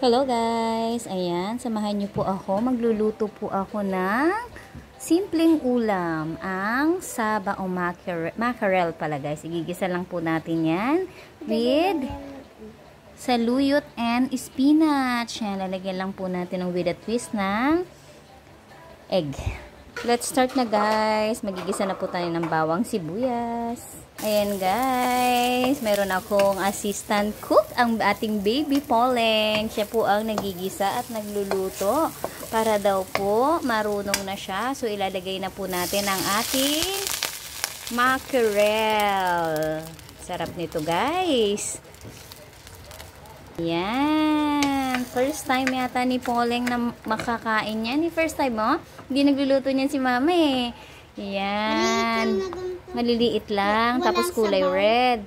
Hello guys! Ayan, samahan niyo po ako. Magluluto po ako ng simpleng ulam. Ang saba o mackerel pala guys. Igigisa lang po natin yan with saluyot and spinach. Yan, lalagyan lang po natin ng with a twist ng egg. Let's start na guys. Magigisa na po tayo ng bawang sibuyas. Ayan guys, meron akong assistant cook, ang ating baby Poleng. Siya po ang nagigisa at nagluluto para daw po marunong na siya. So ilalagay na po natin ang ating mackerel. Sarap nito guys. Yan. First time yata ni Poleng na makakain yan. First time mo? Hindi nagluluto niyan si mama eh. Yan. Maliliit lang. Tapos kulay red.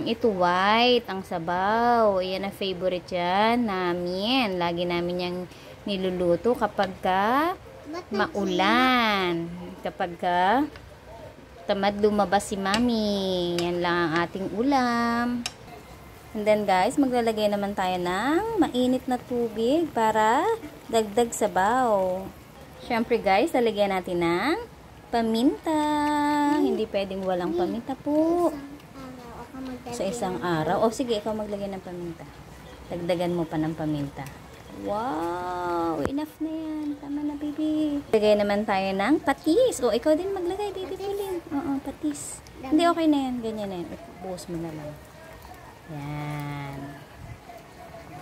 Ito white. Ang sabaw. Yan ang favorite yan namin. Lagi namin yung niluluto kapag ka maulan. Kapag ka tamad lumabas si mami. Yan lang ang ating ulam. And then guys, maglalagay naman tayo ng mainit na tubig para dagdag sabaw. Siyempre guys, lalagyan natin ng paminta. Hindi pwedeng walang paminta po. Sa isang araw. O sige, ikaw maglagay ng paminta. Dagdagan mo pa ng paminta. Wow! Enough na yan. Tama na, baby. Lagay naman tayo ng patis. O, ikaw din maglagay, baby Pauline. Oo, patis. Hindi, okay na yan. Ganyan na yan. Buhos mo na lang. Yan.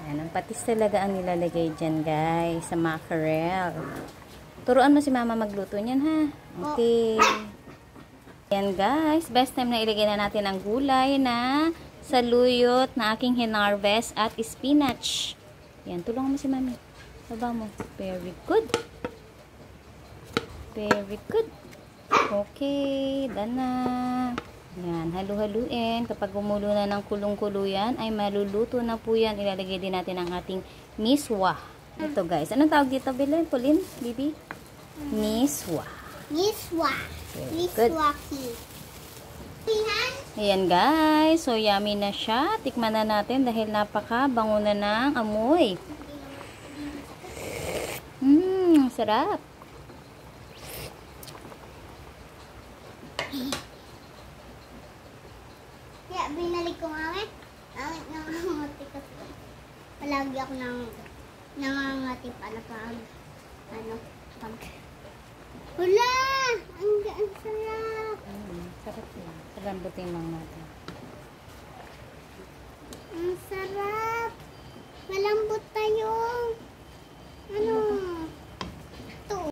Yan. Ang patis talaga ang nilalagay dyan, guys. Sa mackerel. Turuan mo si mama magluto niyan, ha? Okay. Yan guys, best time na ilagay na natin ang gulay na saluyot na aking hinarvest at spinach. Yan, tulungan mo si mami. Baba mo. Very good. Very good. Okay, done na. Yan, halu-haluin. Kapag gumulo na ng kulong-kulo yan, ay maluluto na po yan. Ilalagay din natin ang ating miswa. Ito guys, anong tawag dito, Pauline? Bibi? Miswa. Miswa. Miswaki. Ayan guys, so yummy na siya. Tikman na natin dahil napaka-bango na ng amoy. Sarap. Kaya binalik ko nga nangangati kasi. Palagi ako nangangati pala pag wala! Ang sarap! Sarap yan. Salambutin lang natin. Ang sarap! Malambot tayo!